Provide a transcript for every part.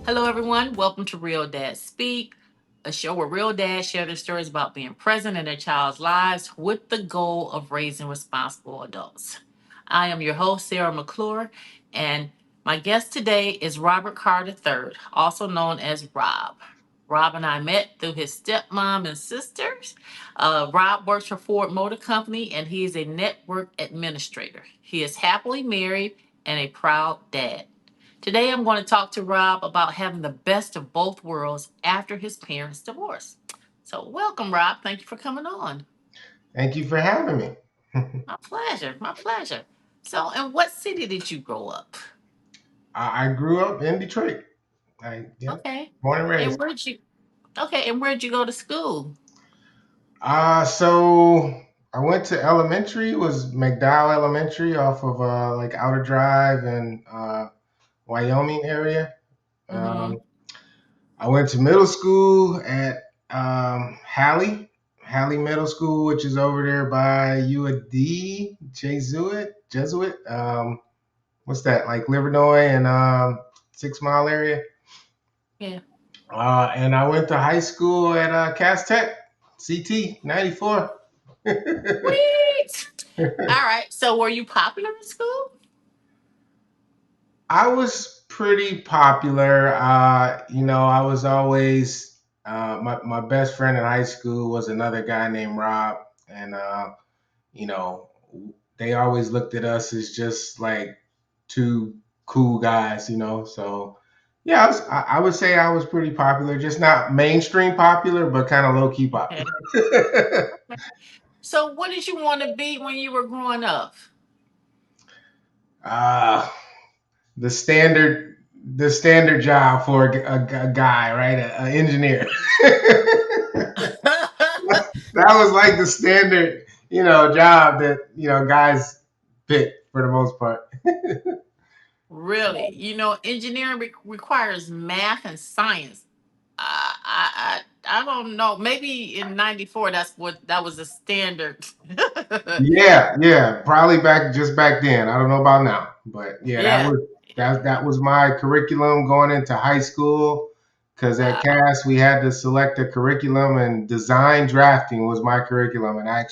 Hello, everyone. Welcome to Real Dad Speak, a show where real dads share their stories about being present in their child's lives with the goal of raising responsible adults. I am your host, Sarah McClure, and my guest today is Robert Carr III, also known as Rob. Rob and I met through his stepmom and sisters. Rob works for Ford Motor Company and he is a network administrator. He is happily married and a proud dad. Today, I'm going to talk to Rob about having the best of both worlds after his parents' divorce. So, welcome, Rob. Thank you for coming on. Thank you for having me. My pleasure. My pleasure. So, in what city did you grow up? I grew up in Detroit. Yeah, Okay. born and And raised. where'd you? Okay. And where'd you go to school? So I went to elementary. Was McDowell Elementary off of like Outer Drive and Wyoming area. Mm-hmm. Um, I went to middle school at Halley Middle School, which is over there by UAD Jesuit. What's that, like Livernois and 6 Mile area? Yeah. And I went to high school at Cass Tech, CT 94. Sweet. All right. So, were you popular in school? I was pretty popular. I was always, my best friend in high school was another guy named Rob. And, you know, they always looked at us as just like two cool guys. So, yeah, I would say I was pretty popular, just not mainstream popular, but kind of low key Okay. popular. Okay. So, what did you want to be when you were growing up? uh, the standard job for a guy, right? An engineer. That was like the standard, job that guys pick for the most part. Really, engineering requires math and science. I don't know. Maybe in '94, that was the standard. Yeah, probably back then. I don't know about now, but yeah, that Yeah. was that was my curriculum going into high school. Because at Wow. CAS we had to select a curriculum, and design drafting was my curriculum, and I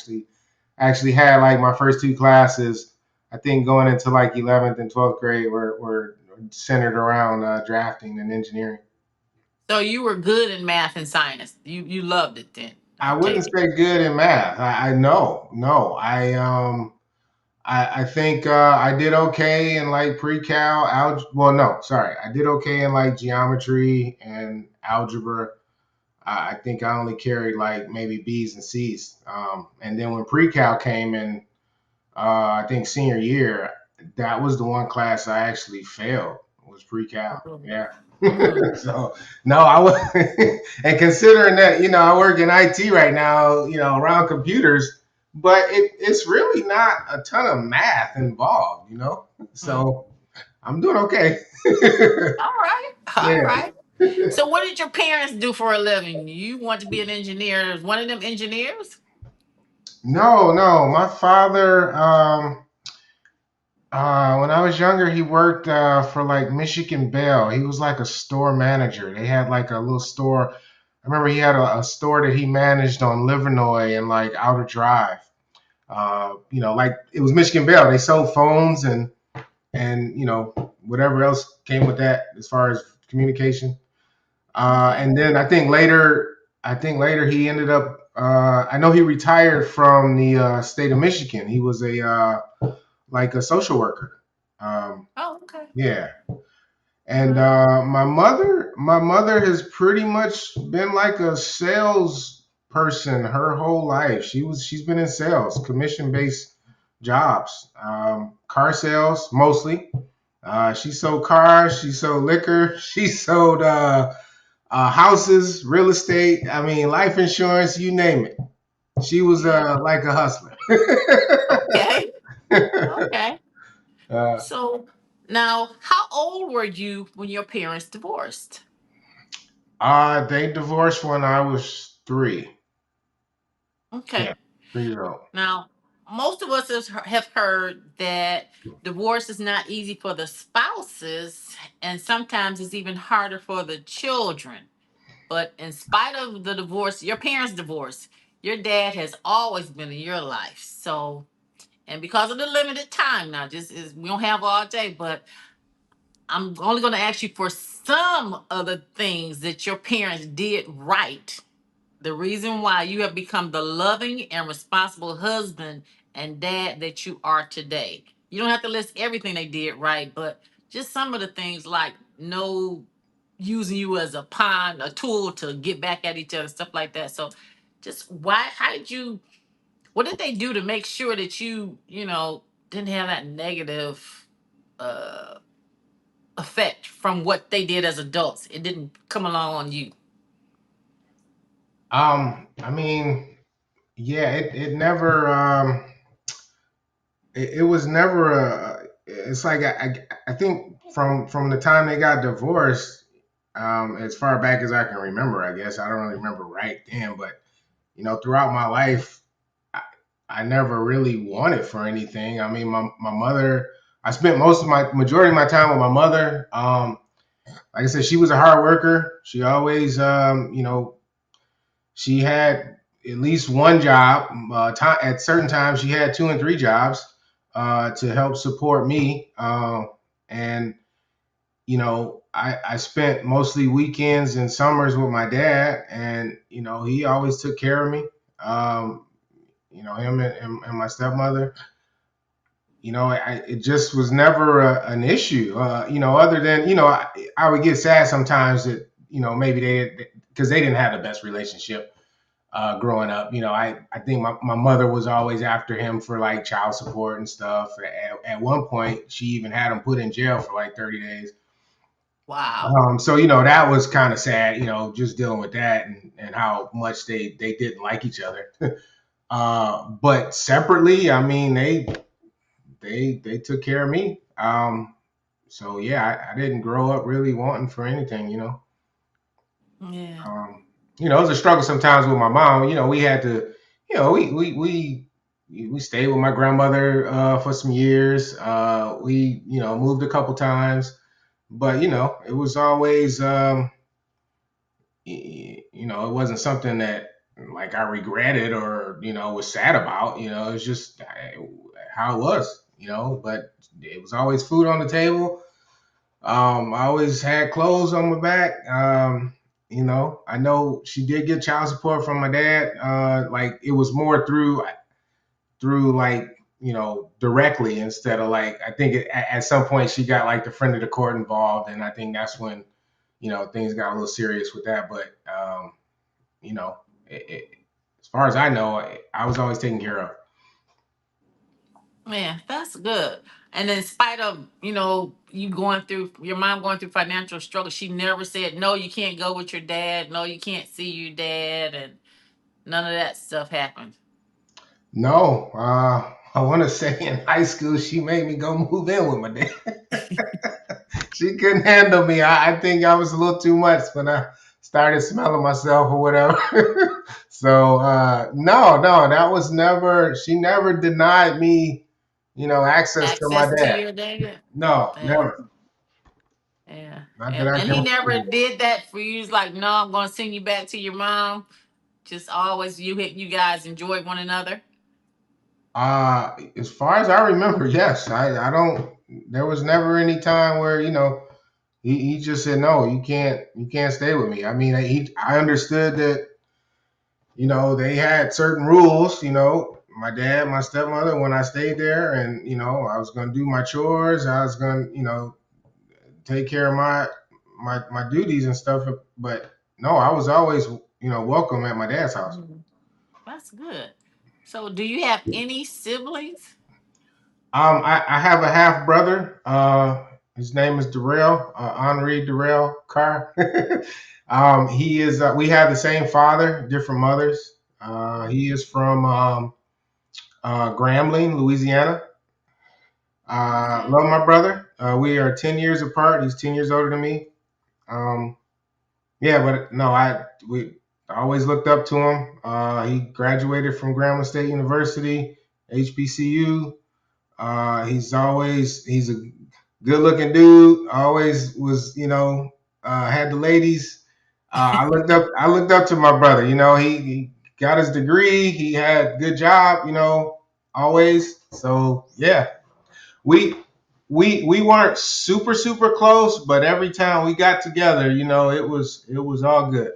actually had like my first two classes. I think going into like 11th and 12th grade were centered around drafting and engineering. So you were good in math and science. You loved it then. I I wouldn't take it. say good in math. I know, no. I think I did okay in like pre-cal algebra. Well, no, sorry, I did okay in like geometry and algebra. I think I only carried like maybe B's and C's. And then when pre-cal came in, I think senior year, that was the one class I actually failed. Was pre-cal. Yeah. Mm. So no, I was, and considering that I work in IT right now, around computers, but it's really not a ton of math involved. Mm. So I'm doing okay. All right. All Yeah. right. So what did your parents do for a living? You want to be an engineer? Is one of them engineers? No, no, my father. When I was younger, he worked for like Michigan Bell. He was like a store manager. They had like a little store. I remember he had a store that he managed on Livernois and like Outer Drive. Like it was Michigan Bell. They sold phones and whatever else came with that as far as communication. Okay. And then I think later he ended up. I know he retired from the state of Michigan. He was a like a social worker. Um, Oh, okay. yeah, All and right. my mother has pretty much been like a sales person her whole life. She's been in sales, commission based jobs, car sales mostly. She sold cars, she sold liquor, she sold houses, real estate. I mean, life insurance, you name it. She was Yeah. like a hustler. Okay. Okay. uh, So now, how old were you when your parents divorced? they divorced when I was 3. Yeah, Okay. 3 years old. Now, most of us have heard that divorce is not easy for the spouses, and sometimes it's even harder for the children. But in spite of the divorce, your parents' divorce, your dad has always been in your life. So, and because of the limited time now, just is we don't have all day, but I'm only going to ask you for some of the things that your parents did right. The reason why you have become the loving and responsible husband and dad that you are today. You don't have to list everything they did right, but just some of the things like no using you as a pawn, a tool to get back at each other, stuff like that. So just how did you, what did they do to make sure that you didn't have that negative uh effect from what they did as adults? It didn't come along on you. I mean, yeah, it never it was never a. It's like I think from the time they got divorced, as far back as I can remember, I guess I don't really remember right then, but throughout my life, I, I never really wanted for anything. I mean, my mother. I spent most of my majority of my time with my mother. Like I said, she was a hard worker. She always, she had at least one job. At certain times, she had two and three jobs to help support me. And I spent mostly weekends and summers with my dad, and he always took care of me. Um, him and my stepmother. It just was never an issue. Other than I would get sad sometimes that maybe because they didn't have the best relationship growing up. I think my mother was always after him for like child support and stuff. At one point, she even had him put in jail for like 30 days. Wow. So that was kind of sad. Just dealing with that and how much they didn't like each other. But separately, I mean, they took care of me. So yeah, I didn't grow up really wanting for anything. Yeah. It was a struggle sometimes with my mom. We had to, we stayed with my grandmother for some years. We moved a couple times, but it was always it wasn't something that like I regretted or was sad about. It's just how it was. But it was always food on the table. I always had clothes on my back. I know she did get child support from my dad. Like it was more through like directly instead of like I think at some point she got like the friend of the court involved, and I think that's when things got a little serious with that. But you know, as far as I know, I was always taken care of. Yeah, that's good. And in spite of, you going through your mom going through financial struggle, she never said, no, you can't go with your dad. No, you can't see your dad. And none of that stuff happened. No, I want to say in high school she made me go move in with my dad. She couldn't handle me. I think I was a little too much when I started smelling myself or whatever. So no, that was never. She never denied me, access to my Access to dad. your dad. No, Yeah. never. Yeah. Not that Yeah. I And he can never remember. did that for you. He's like, no, I'm going to send you back to your mom. Just always you guys enjoyed one another. As far as I remember, yes. I don't. There was never any time where he just said no. You can't stay with me. I mean, I understood that they had certain rules. My dad, my stepmother, when I stayed there, and I was gonna do my chores. I was gonna take care of my duties and stuff. But no, I was always welcome at my dad's house. Mhm. That's good. So, do you have any siblings? I have a half brother. His name is Darrell, Henri Darrell Carr. He is. We have the same father, different mothers. He is from Grambling, Louisiana. Okay. Love my brother. We are 10 years apart. He's 10 years older than me. Um, yeah, but no, I always looked up to him. He graduated from Grambling State University, HBCU. He's good looking dude. Always was, had the ladies. I looked up to my brother. He got his degree. He had good job. Always. So yeah, we we weren't super close, but every time we got together, it was all good.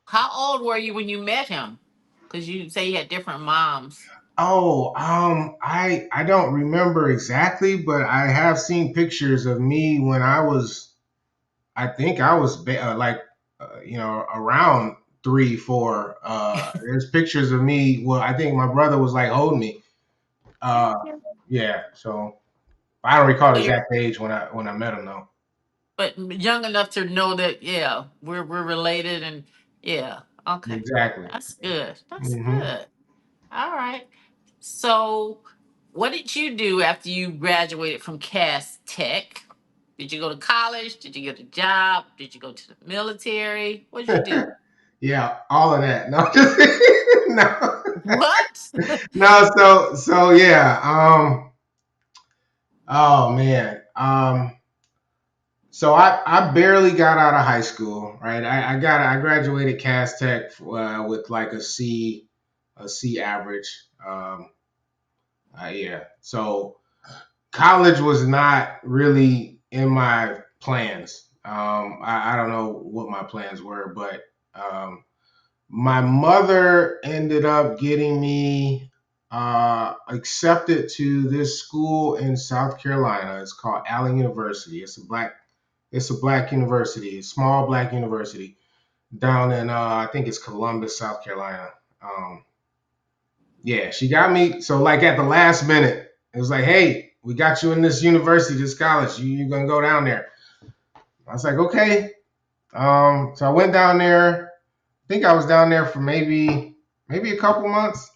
How old were you when you met him? Because you say you had different moms. Oh, I don't remember exactly, but I have seen pictures of me when I think I was like, around 3, 4. There's pictures of me. Well, I think my brother was like holding me. Uh, Okay. yeah. So I don't recall So the you're, exact age when I met him though. but young enough to know that, yeah, we're related, and yeah, okay, Exactly. that's good. That's Hmm. good. All right. So, what did you do after you graduated from Cass Tech? Did you go to college? Did you get a job? Did you go to the military? What did you do? Yeah, all of that. No, no, What? no. So yeah. Oh man. So I barely got out of high school, right? I graduated Cass Tech with like a C average. Yeah. So college was not really in my plans. I don't know what my plans were, but my mother ended up getting me accepted to this school in South Carolina. It's called Allen University. It's a black university, a small black university down in I think it's Columbus, South Carolina. Um, yeah, she got me. So like at the last minute, it was like, hey, we got you in this university, this college. You're gonna go down there. I was like, okay. So I went down there. I think I was down there for maybe a couple months,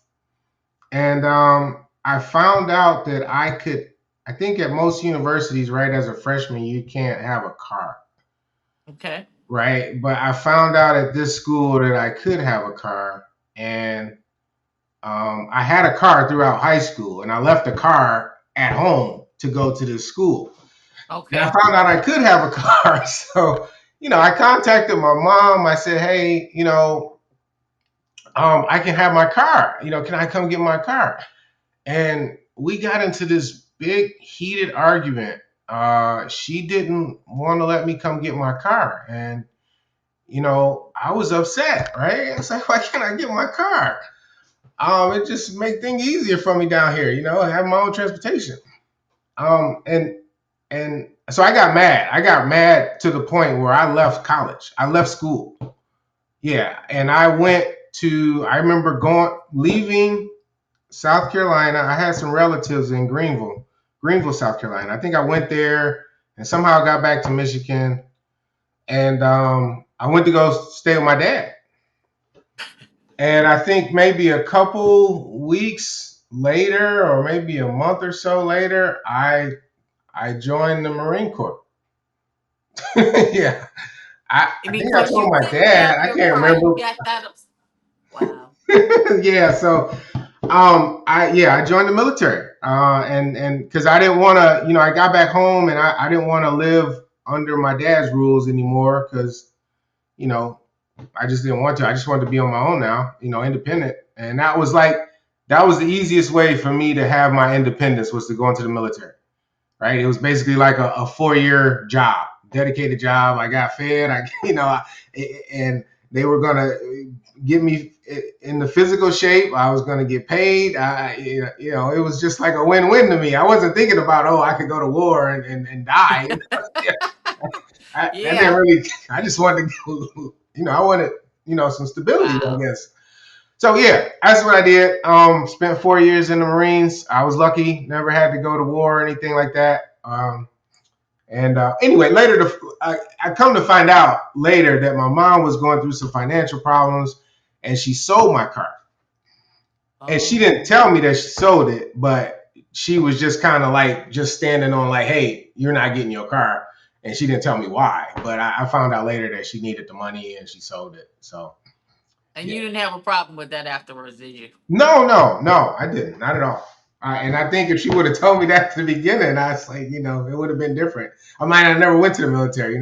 and I found out that I could. I think at most universities, right, as a freshman, you can't have a car, Okay. right? But I found out at this school that I could have a car, and I had a car throughout high school, and I left the car at home to go to this school. And I Okay. found out I could have a car, so I contacted my mom. I said, hey, I can have my car. Can I come get my car? And we got into this big heated argument. She didn't want to let me come get my car, and I was upset. Right? I said, why can't I get my car? It just make things easier for me down here. I have my own transportation. And so I got mad. I got mad to the point where I left college. I left school. Yeah, and I went to. I remember leaving South Carolina. I had some relatives in Greenville, South Carolina. I think I went there and somehow got back to Michigan, and I went to go stay with my dad. And I think maybe a couple weeks later, or maybe a month or so later, I joined the Marine Corps. Yeah, I think I Because told you my couldn't dad. have I your can't car, you remember. got that. Wow. Yeah, so I joined the military, and because I didn't want to, I got back home and I didn't want to live under my dad's rules anymore because you know I just didn't want to. I just wanted to be on my own now, independent, and that was the easiest way for me to have my independence was to go into the military. Right, it was basically like a 4-year job, dedicated job. I got fed, and they were gonna get me in the physical shape. I was going to get paid. It was just like a win-win to me. I wasn't thinking about, I could go to war and die. That didn't Yeah. really. I just wanted to, I wanted, some stability, I Wow. guess. So yeah, that's what I did. Spent 4 years in the Marines. I was lucky, never had to go to war or anything like that. And anyway, I come to find out later that my mom was going through some financial problems, and she sold my car. And she didn't Oh. tell me that she sold it, but she was just kind of like just standing on like, hey, you're not getting your car. And she didn't tell me why, but I found out later that she needed the money and she sold it. So And yeah. you didn't have a problem with that afterwards, did you? No, no, no, I didn't. Not at all. And I think if she would have told me that at the beginning, I was like, it would have been different. I might have never went to the military.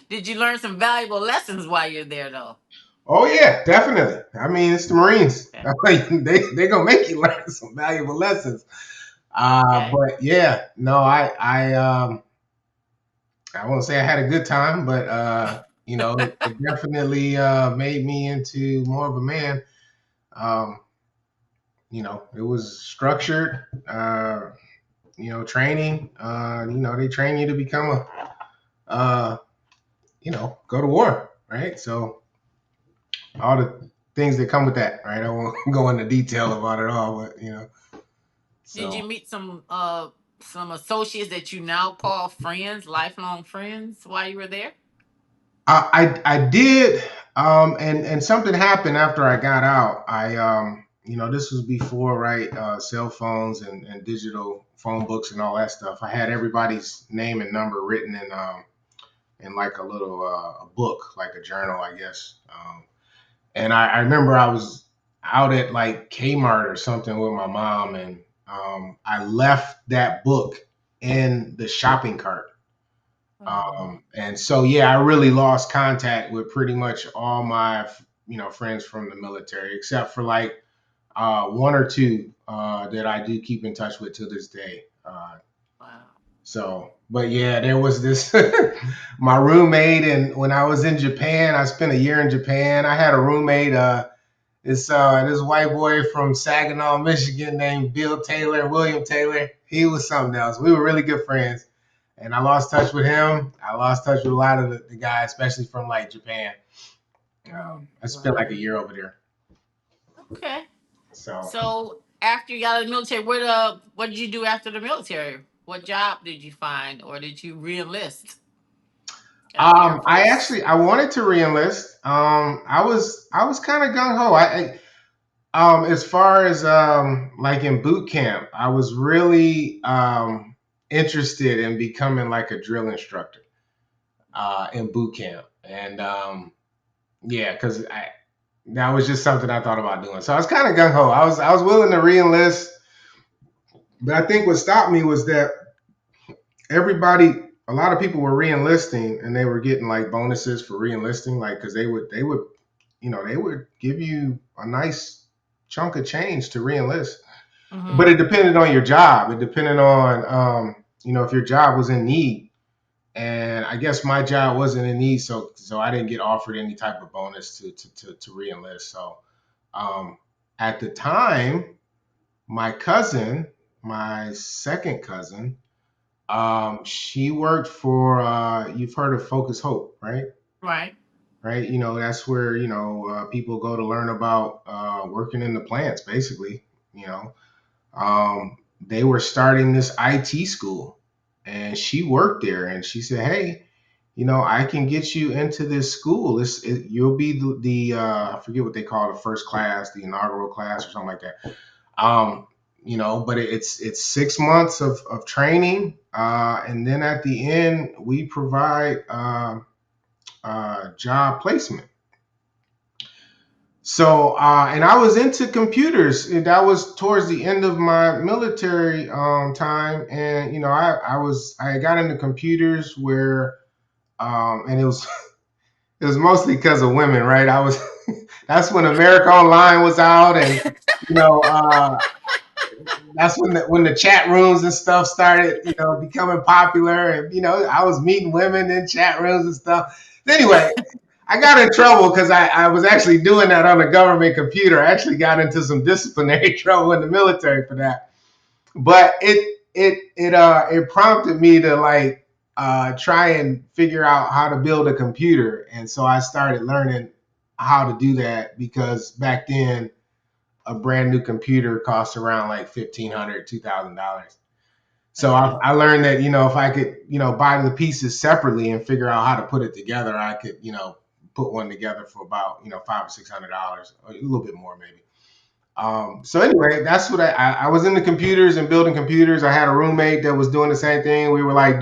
Did you learn some valuable lessons while you're there, though? Oh yeah, definitely. I mean, it's the Marines. Okay. Like, they gonna make you learn some valuable lessons. Okay. But yeah, no, I won't say I had a good time, but it definitely made me into more of a man. Um, it was structured. Training. They train you to become uh, go to war, right? So all the things that come with that, right? I won't go into detail about it all, but. Did you So meet some associates that you now call friends, lifelong friends, while you were there? I did, and something happened after I got out. This was before, right, cell phones and digital phone books and all that stuff. I had everybody's name and number written in like a little a book, like a journal, I guess. And I remember I was out at like Kmart or something with my mom, and I left that book in the shopping cart. Oh, And so, yeah, I really lost contact with pretty much all my, friends from the military, except for like one or two that I do keep in touch with to this day. wow. But yeah, there was this my roommate, and when I was in Japan, I spent a year in Japan. I had a roommate, this white boy from Saginaw, Michigan, named Bill Taylor, William Taylor. He was something else. We were really good friends, and I lost touch with him. I lost touch with a lot of the guys, especially from like Japan. I spent like a Wow. year over there. Okay. So So after you got out of the military, what did you do after the military? What job did you find, or did you reenlist after Air Force? I wanted to reenlist. I was kind of gung ho. As far as like in boot camp, I was really interested in becoming like a drill instructor in boot camp, and yeah, because that was just something I thought about doing. So I was kind of gung ho. I was willing to reenlist, but I think what stopped me was that everybody, a lot of people were reenlisting, and they were getting like bonuses for reenlisting, like because they would give you a nice chunk of change to reenlist. But Mm-hmm. it depended on your job. It depended on, if your job was in need. And I guess my job wasn't in need, so I didn't get offered any type of bonus to reenlist. So at the time, my cousin, my second cousin, she worked for you've heard of Focus Hope, right? Right. Right. That's where people go to learn about working in the plants, basically. You know, they were starting this IT school, and she worked there, and she said, "Hey, I can get you into this school. You'll be the I forget what they call the first class, the inaugural class, or something like that. But it's 6 months of training, and then at the end we provide job placement." So, and I was into computers. And that was towards the end of my military time, and I got into computers where, and it was mostly because of women, right? I was that's when America Online was out, and you know, that's when the chat rooms and stuff started, becoming popular, and I was meeting women in chat rooms and stuff. Anyway, I got in trouble because I was actually doing that on a government computer. I actually got into some disciplinary trouble in the military for that. But it prompted me to like try and figure out how to build a computer, and so I started learning how to do that because back then a brand new computer cost around like $1,500, $2,000. So I, Okay. I learned that if I could buy the pieces separately and figure out how to put it together, I could put one together for about $500 or $600, a little bit more maybe. So anyway, that's what I was into computers and building computers. I had a roommate that was doing the same thing. We were like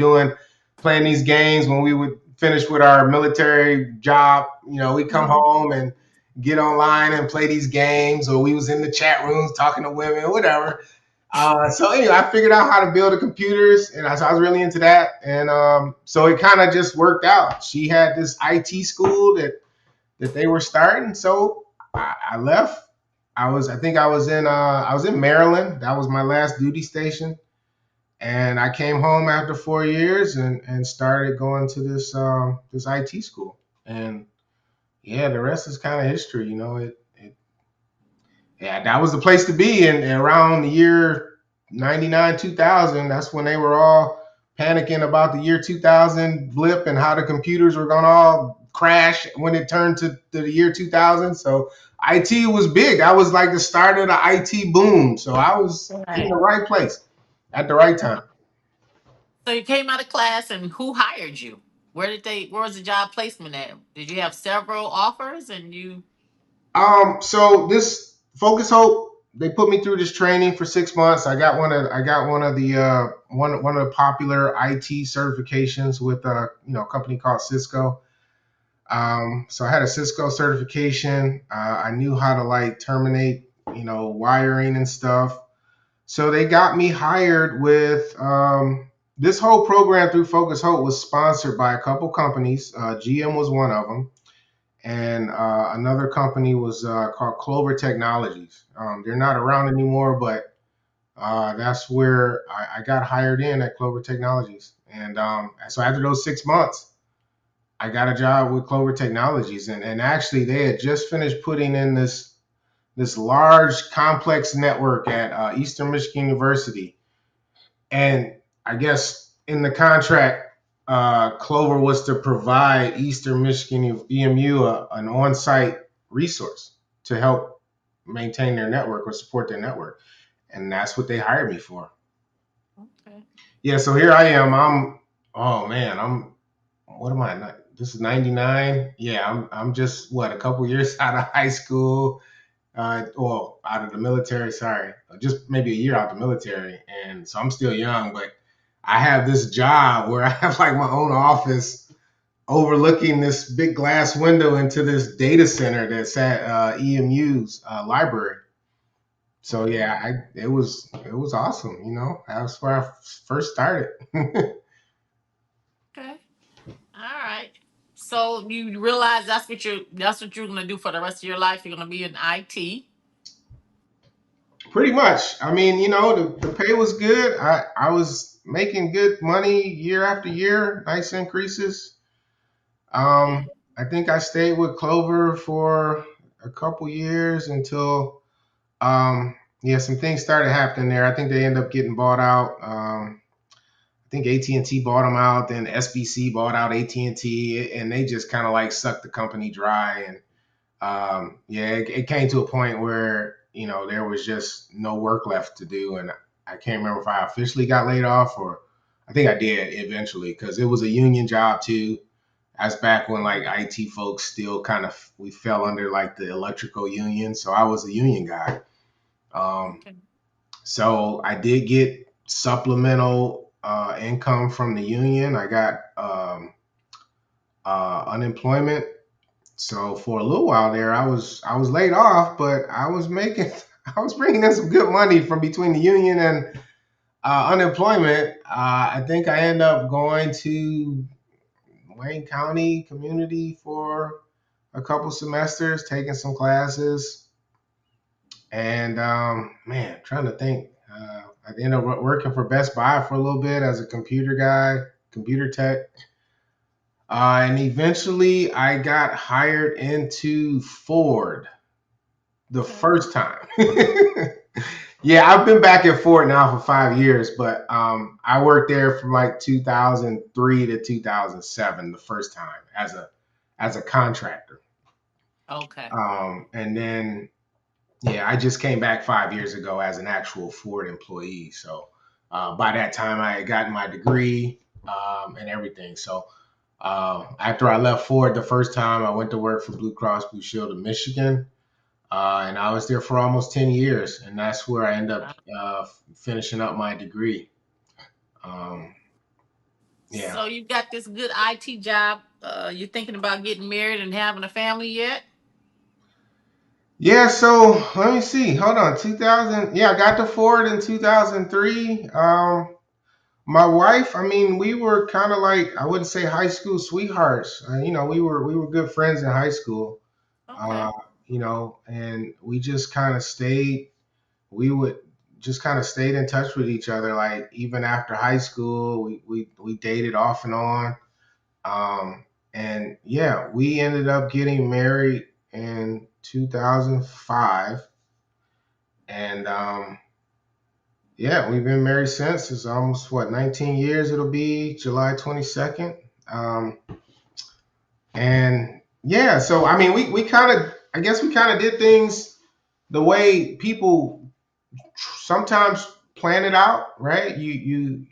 playing these games when we would finish with our military job. We'd come Mm-hmm. home and get online and play these games, or we was in the chat rooms talking to women, whatever. So anyway, I figured out how to build the computers, and so I was really into that. And so it kind of just worked out. She had this IT school that they were starting, so I left. I think I was in Maryland. That was my last duty station, and I came home after 4 years and started going to this IT school. And yeah, the rest is kind of history. Yeah, that was the place to be. And around the year 99, 2000, that's when they were all panicking about the year 2000 blip and how the computers were going to all crash when it turned to the year 2000. So IT was big. That was like the start of the IT boom. So I was in the Right. right place at the right time. So you came out of class, and who hired you? Where was the job placement at? Did you have several offers and you? So this Focus Hope, they put me through this training for 6 months. I got one of the popular IT certifications with a company called Cisco. So I had a Cisco certification. I knew how to like terminate, wiring and stuff. So they got me hired with this whole program through Focus Hope was sponsored by a couple companies. GM was one of them, and another company was called Clover Technologies. They're not around anymore, but that's where I got hired in at Clover Technologies. And so after those 6 months, I got a job with Clover Technologies, and actually they had just finished putting in this large complex network at Eastern Michigan University, and I guess in the contract, Clover was to provide Eastern Michigan EMU an on-site resource to help maintain their network or support their network, and that's what they hired me for. Okay. Yeah, so here I am. Oh man, what am I? This is 99. Yeah, I'm just what, a couple years out of high school, well, out of the military. Sorry, just maybe a year out of the military, and so I'm still young, but I have this job where I have like my own office overlooking this big glass window into this data center that's at EMU's library. So yeah, Mm, it was awesome. That's where I first started. okay. All right. So you realize that's what you're gonna do for the rest of your life. You're gonna be in IT. Pretty much. I mean, the pay was good. I was making good money year after year, nice increases. Okay. I think I stayed with Clover for a couple years until yeah, some things started happening there. I think they ended up getting bought out. I think AT&T bought them out, then SBC bought out AT&T, and they just kind of like sucked the company dry. And yeah, it came to a point where there was just no work left to do, and I can't remember if I officially got laid off or I think I did eventually because it was a union job too. That's back when like IT folks still kind of we fell under like the electrical union, so I was a union guy. Um, Okay. so I did get supplemental income from the union. I got unemployment. So for a little while there, I was laid off, but I was making I was bringing in some good money from between the union and unemployment. I think I ended up going to Wayne County Community for a couple semesters, taking some classes, and man, trying to think. I ended up working for Best Buy for a little bit as a computer guy, computer tech, and eventually I got hired into Ford the Okay. first time. Yeah, I've been back and forth now for 5 years, but I worked there from like 2003 to 2007 the first time as a contractor, Okay. and then yeah, I just came back 5 years ago as an actual Ford employee. So by that time, I had gotten my degree and everything. So after I left Ford the first time, I went to work for Blue Cross Blue Shield of Michigan. And I was there for almost 10 years, and that's where I ended up finishing up my degree. Um, yeah. So you got this good IT job. You thinking about getting married and having a family yet? Yeah, so let me see. Hold on. 2000. Yeah, I got to Ford in 2003. My wife, I mean, we were kind of like, I wouldn't say high school sweethearts. We were good friends in high school. Uh, Okay. and we just kind of stayed. We would just kind of stayed in touch with each other. Like even after high school, we dated off and on. And yeah, we ended up getting married in 2005, and yeah, we've been married since. It's almost what 19 years. It'll be July 22nd. Um, and yeah, so I mean, we kind of, I guess we kind of did things the way people sometimes plan it out, right? You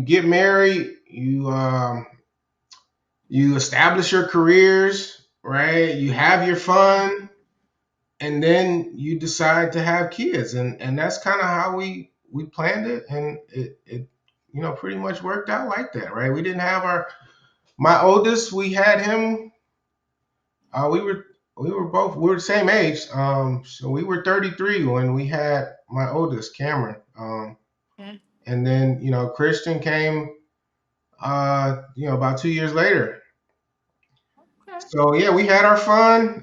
get married, you establish your careers, right? You have your fun, and then you decide to have kids, and that's kind of how we planned it, and it pretty much worked out like that, right? We didn't have our my oldest, we had him, we were the same age, so we were 33 when we had my oldest, Cameron. Okay. And then Christian came about 2 years later. Okay. So yeah, we had our fun.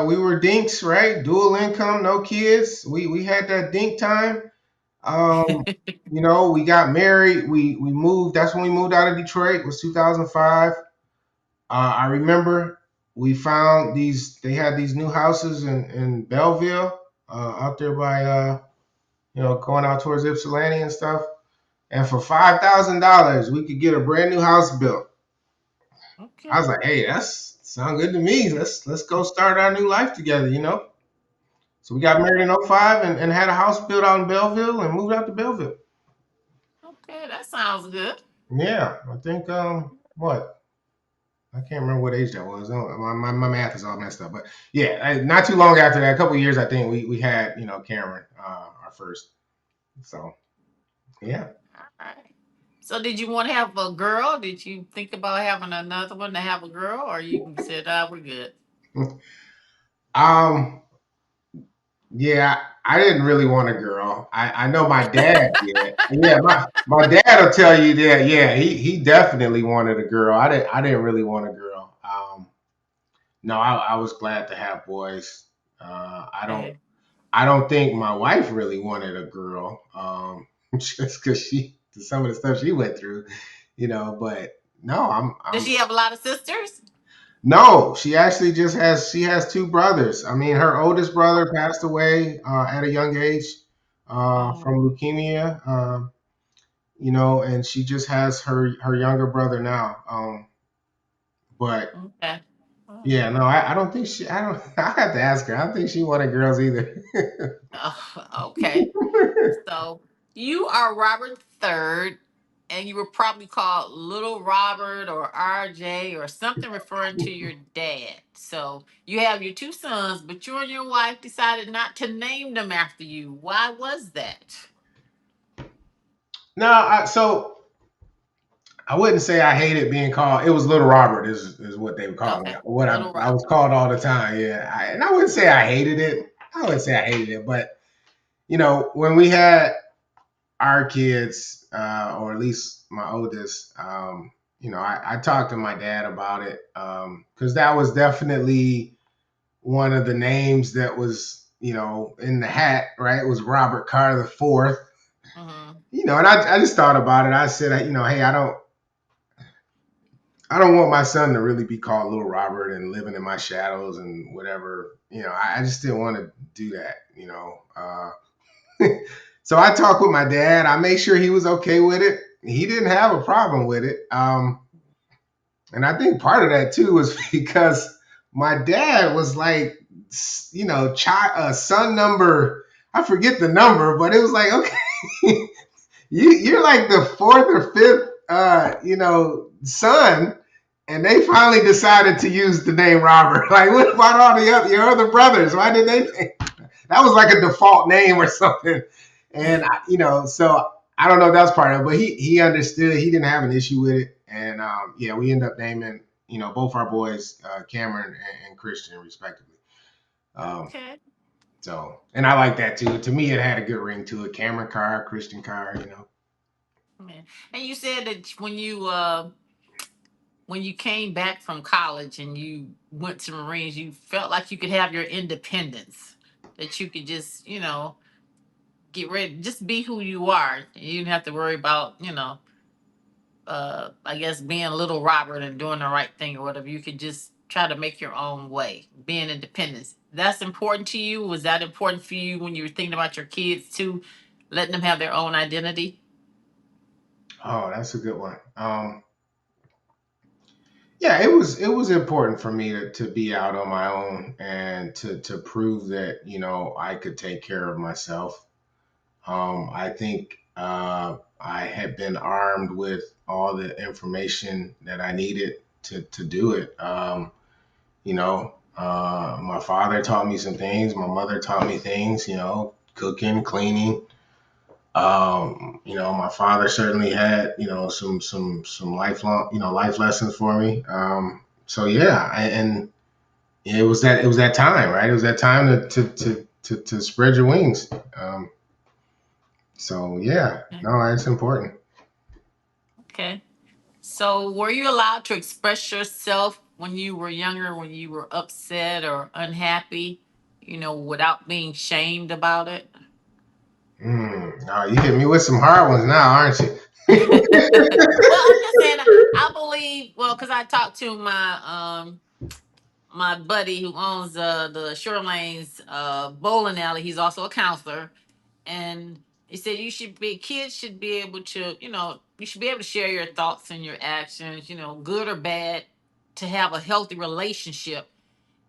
We were dinks, right? Dual income, no kids. We had that dink time. Um, we got married. We moved. That's when we moved out of Detroit. It was 2005. I remember we found these. They had these new houses in Belleville, out there by going out towards Ypsilanti and stuff. And for $5,000, we could get a brand new house built. I Okay. was like, hey, that's sound good to me. Let's go start our new life together. So we got married in '05, and had a house built out in Belleville and moved out to Belleville. Okay, that sounds good. Yeah, I think what I can't remember what age that was. My math is all messed up, but yeah, not too long after that, a couple of years, I think we had Cameron, our first. So yeah. All right. So, did you want to have a girl? Did you think about having another one to have a girl, or you said, "Ah, we're good"? um yeah, I didn't really want a girl. I know my dad did. Yeah, my dad will tell you that. Yeah, he definitely wanted a girl. I didn't really want a girl. No, I was glad to have boys. I don't Okay. I don't think my wife really wanted a girl, just because some of the stuff she went through, But no, Does I'm she have a lot of sisters? no. She has two brothers. I mean, her oldest brother passed away at a young age Oh, from leukemia. And she just has her younger brother now. But okay. Oh, yeah, no, I don't think I don't. I have to ask her. I don't think she wanted girls either. okay. So you are Robert Third, and you were probably called Little Robert or RJ or something referring to your dad. So you have your two sons, but you and your wife decided not to name them after you. Why was that? No, I wouldn't say I hated being called. It was Little Robert is what they would call me. Okay, What Little I was Robert. called all the time. Yeah, and I wouldn't say I hated it. I wouldn't say I hated it, but when we had our kids, or at least my oldest, I talked to my dad about it, because that was definitely one of the names that was in the hat, right? It was Robert Carr the fourth. Hmm. And I just thought about it. I said, hey, I don't want my son to really be called Little Robert and living in my shadows and whatever. I just didn't want to do that. So I talked with my dad. I made sure he was okay with it. He didn't have a problem with it. And I think part of that too was because my dad was like, son number, I forget the number, but it was like, okay, you're like the fourth or fifth, son, and they finally decided to use the name Robert. Like, what about all your other brothers? Why did they? That was like a default name or something. And so I don't know if that's part of it, but he understood. He didn't have an issue with it, and yeah, we ended up naming both our boys, Cameron and Christian, respectively. Um, Okay. so, and I like that too. To me, it had a good ring to it. Cameron Carr, Christian Carr, you know. Yeah. And you said that when you came back from college and you went to Marines, you felt like you could have your independence, that you could just, get ready, just be who you are. You didn't have to worry about, I guess being little Robert and doing the right thing or whatever. You could just try to make your own way, being independent. That's important to you. Was that important for you when you were thinking about your kids too, letting them have their own identity? Oh, that's a good one. Yeah, it was important for me to be out on my own and to prove that I could take care of myself. I think I had been armed with all the information that I needed to do it. My father taught me some things. My mother taught me things. Cooking, cleaning. My father certainly had some lifelong life lessons for me. So yeah, and it was that time, right? It was that time to spread your wings. So yeah, no, it's important. Okay. So, were you allowed to express yourself when you were younger, when you were upset or unhappy, without being shamed about it? Oh, you hit me with some hard ones now, aren't you? Well, I'm just saying, I believe, well, because I talked to my buddy who owns the Shorelanes bowling alley. He's also a counselor, and he said kids should be able to, you should be able to share your thoughts and your actions, good or bad, to have a healthy relationship,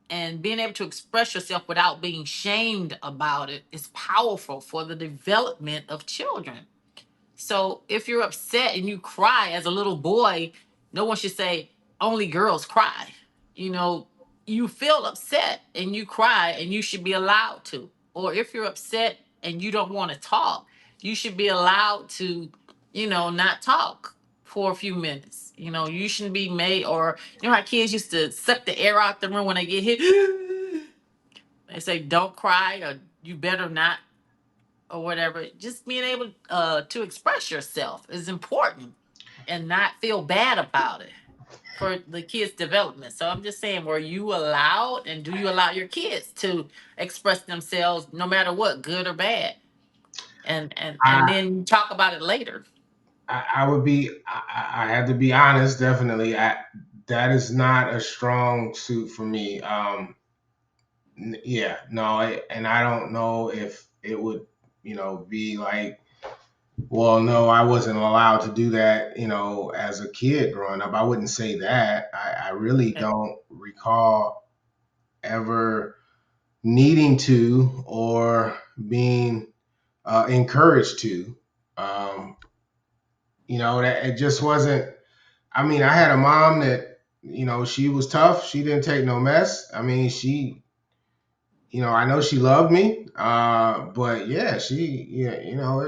and being able to express yourself without being shamed about it is powerful for the development of children. So if you're upset and you cry as a little boy, no one should say only girls cry. You know, you feel upset and you cry and you should be allowed to. Or if you're upset and you don't want to talk, you should be allowed to, not talk for a few minutes. You shouldn't be made, or how kids used to suck the air out the room when they get hit. They say don't cry or you better not, or whatever. Just being able to express yourself is important and not feel bad about it for the kids' development. So I'm just saying, were you allowed, and do you allow your kids to express themselves no matter what, good or bad? And I then talk about it later. I would be I had to be honest, definitely. That is not a strong suit for me. Yeah, no, and I don't know if it would be like, well, no, I wasn't allowed to do that, as a kid growing up. I wouldn't say that. I really Okay. don't recall ever needing to or being encouraged to. Um, that it just wasn't. I mean, I had a mom that, she was tough. She didn't take no mess. I mean, I know she loved me, but yeah, yeah, you know,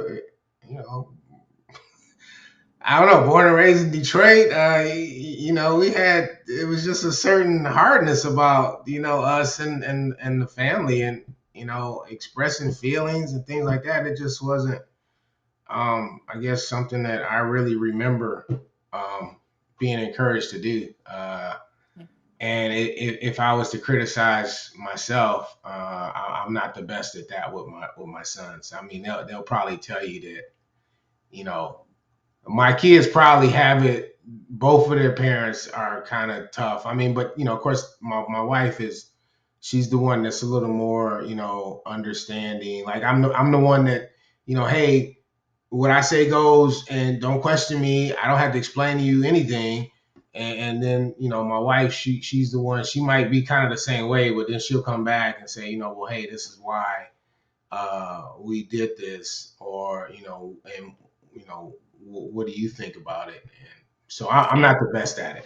I don't know, born and raised in Detroit, it was just a certain hardness about, us and the family and, expressing feelings and things like that. It just wasn't, I guess, something that I really remember um, being encouraged to do. And if I was to criticize myself, I'm not the best at that with my sons. I mean, they'll probably tell you that, you know, my kids probably have it. Both of their parents are kind of tough. I mean, but of course, my wife she's the one that's a little more, understanding. Like I'm the one that, hey, what I say goes, and don't question me. I don't have to explain to you anything. And then, my wife, she's the one. She might be kind of the same way, but then she'll come back and say, well, hey, this is why we did this, or and what do you think about it? And so I'm Okay. not the best at it.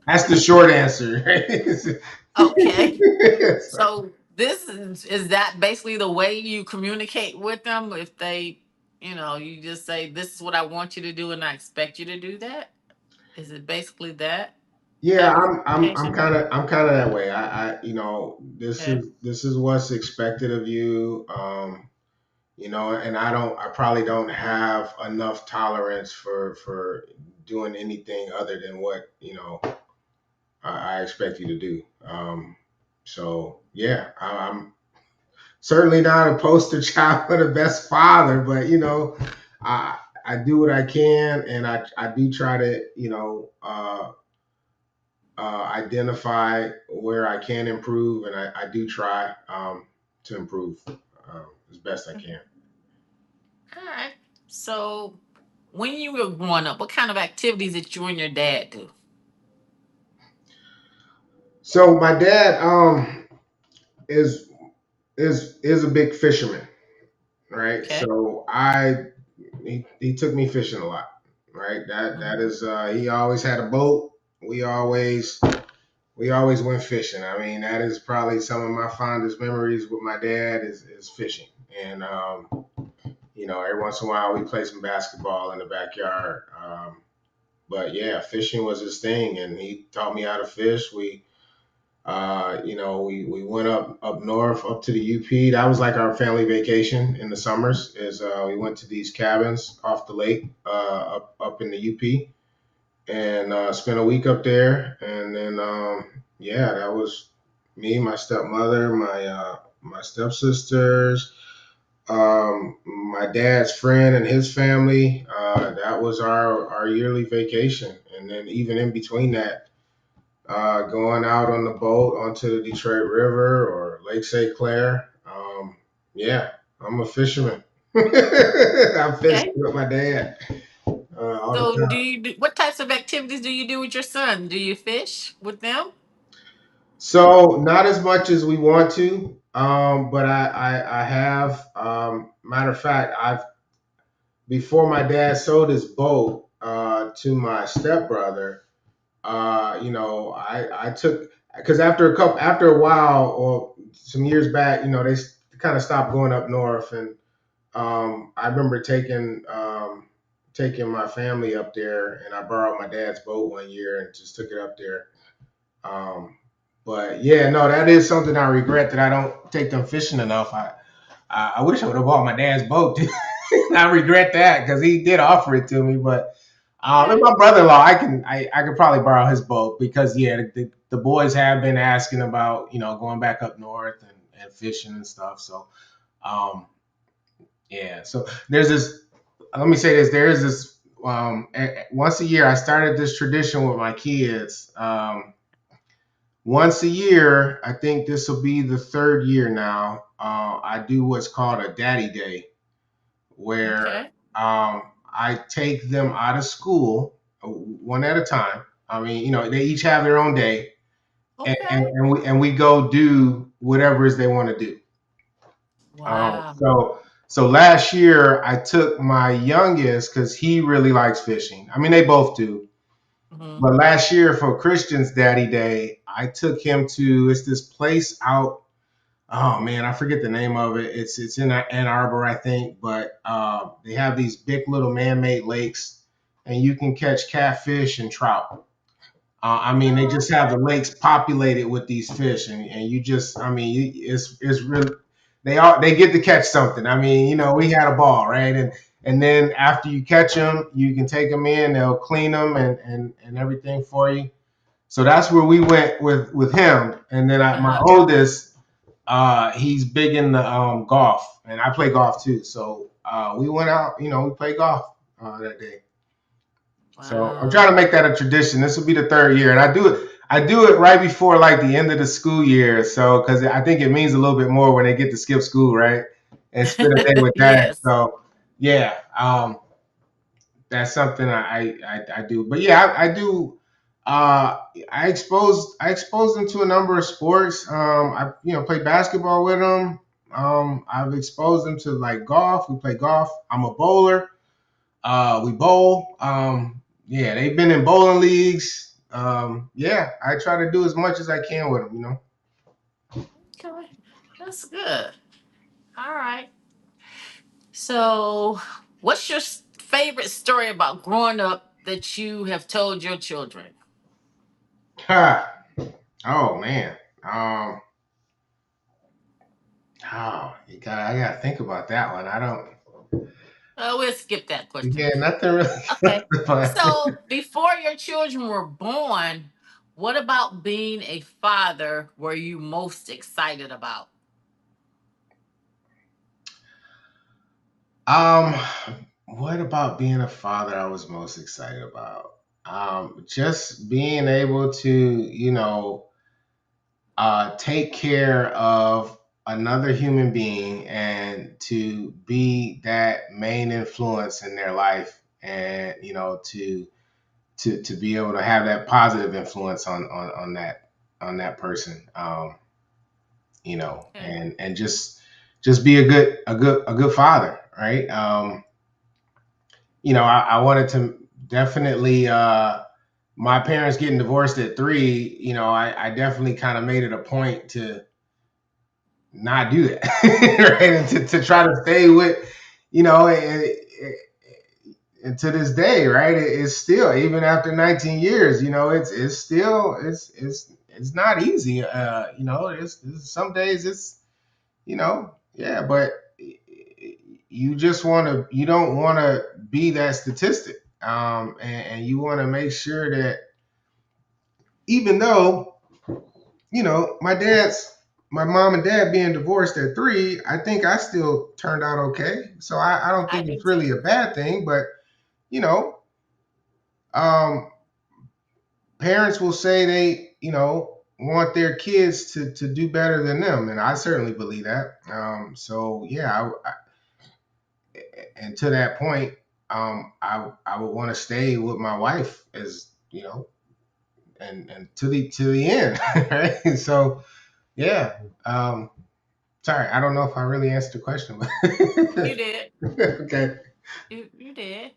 That's the short answer. Okay. So this is that basically the way you communicate with them? If they, you just say, "This is what I want you to do, and I expect you to do that." Is it basically that? Yeah, Education. I'm kind of that way. You know, Okay. this is what's expected of you. You know, and I probably don't have enough tolerance for doing anything other than what, you know, I expect you to do. So yeah, I'm certainly not a poster child for the best father, but you know, I do what I can, and I do try to, you know, identify where I can improve, and I do try to improve as best I can. All right. So, when you were growing up, what kind of activities did you and your dad do? So my dad is is a big fisherman, right? Okay. So he took me fishing a lot, right? That Hmm. is he always had a boat. We always we always went fishing. I mean, that is probably some of my fondest memories with my dad is fishing. And you know, every once in a while we play some basketball in the backyard. But yeah, fishing was his thing, and he taught me how to fish. You know, we went up north up to the UP. That was like our family vacation in the summers. Is we went to these cabins off the lake up in the UP and spent a week up there. And then yeah, that was me, my stepmother, my stepsisters, my dad's friend and his family. That was our yearly vacation. And then even in between that, going out on the boat onto the Detroit River or Lake St. Clair. Yeah, I'm a fisherman. I'm fishing Okay. with my dad all the So, time. what types of activities do you do with your son? Do you fish with them? So not as much as we want to, but I have. Matter of fact, I've before my dad sold his boat to my stepbrother. You know, I took because after a while or some years back, you know, they kind of stopped going up north, and I remember taking my family up there, and I borrowed my dad's boat one year and just took it up there. Um, but yeah, no, that is something I regret that I don't take them fishing enough. I wish I would have bought my dad's boat. I regret that because he did offer it to me, but and Okay. my brother-in-law, I could probably borrow his boat because yeah, the boys have been asking about, you know, going back up north and fishing and stuff. So um, yeah, so there's this. Let me say this: there is this. Once a year, I started this tradition with my kids. Once a year, I think this will be the third year now. I do what's called a Daddy Day, where Okay. I take them out of school one at a time. I mean, you know, they each have their own day, Okay. and we go do whatever it is they want to do. Wow. So last year I took my youngest because he really likes fishing. I mean, they both do. Hmm. But last year for Christian's Daddy Day, I took him to it's this place out. Oh man, I forget the name of it. It's in Ann Arbor, I think. But they have these big little man-made lakes, and you can catch catfish and trout. I mean, they Oh, just have the okay. lakes populated with these fish, and you just, I mean, it's really they get to catch something. I mean, you know, we had a ball, right? And then after you catch them, you can take them in. They'll clean them and everything for you. So that's where we went with him. And then my Uh-huh. oldest, he's big in the golf, and I play golf too. So we went out, you know, we played golf that day. So I'm Wow. trying to make that a tradition. This will be the third year, and I do it right before like the end of the school year. So because I think it means a little bit more when they get to skip school, right, and spend a day with dad. Yes. So yeah, that's something I do. But yeah, I do. I exposed them to a number of sports. I you know play basketball with them. I've exposed them to like golf. We play golf. I'm a bowler. We bowl. Yeah, they've been in bowling leagues. Yeah, I try to do as much as I can with them. You know. Okay. That's good. All right. So, what's your favorite story about growing up that you have told your children? Oh man. Um. Oh, I gotta think about that one. I don't. We'll skip that question. Yeah, nothing really comes Okay. to mind. So before your children were born, what about being a father were you most excited about? Um, what about being a father I was most excited about? Just being able to, take care of another human being and to be that main influence in their life, and to be able to have that positive influence on that person. Okay. And just be a good father, right? I wanted to definitely, my parents getting divorced at 3, I definitely kind of made it a point to not do that, right? And to try Okay. to stay with, you know, and to this day, right? It's still, even after 19 years, it's still, it's not easy. It's some days it's, yeah, but you don't want to be that statistic. And you want to make sure that, even though, my mom and dad being divorced at 3, I think I still turned out okay. So I don't I think do it's really too. a bad thing, but, you know, um, parents will say they, want their kids to do better than them. And I certainly believe that. So yeah, and to that point, I would want to stay with my wife, as and to the end, right? So yeah. Um, Sorry, I don't know if I really answered the question, You but did. okay. You did.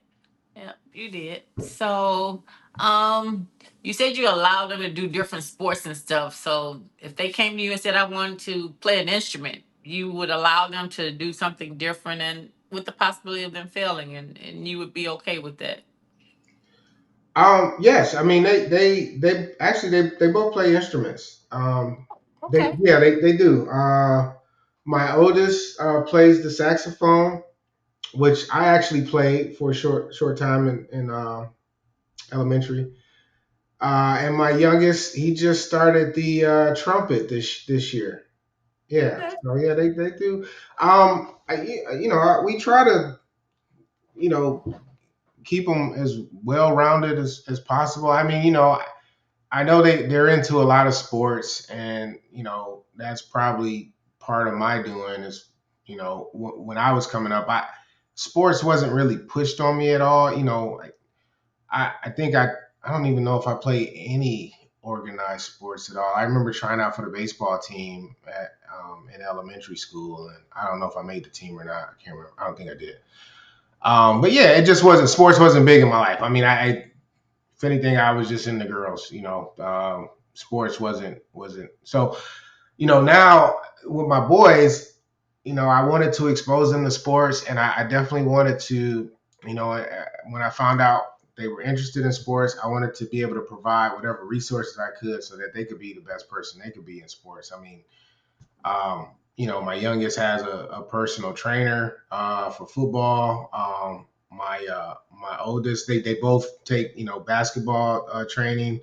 Yeah, you did. So, um, you said you allowed them to do different sports and stuff. So, if they came to you and said, "I want to play an instrument," you would allow them to do something different, and with the possibility of them failing, and you would be okay with that. Yes, I mean they actually they both play instruments. They Okay. yeah they do. My oldest plays the saxophone, which I actually played for a short time in elementary. And my youngest, he just started the trumpet this year. Yeah, Okay. so yeah, they do. We try to, you know keep them as well rounded as possible. I mean, I know they're into a lot of sports, and that's probably part of my doing. Is when I was coming up, I sports wasn't really pushed on me at all. I think I don't even know if I played any organized sports at all. I remember trying out for the baseball team in elementary school, and I don't know if I made the team or not. I can't remember. I don't think I did. But yeah, it just wasn't sports wasn't big in my life. I mean, if anything, I was just into girls. Sports wasn't so. Now with my boys, I wanted to expose them to sports, and I definitely wanted to, when I found out they were interested in sports, I wanted to be able to provide whatever resources I could so that they could be the best person they could be in sports. I mean, my youngest has a personal trainer for football. My oldest, they both take basketball training.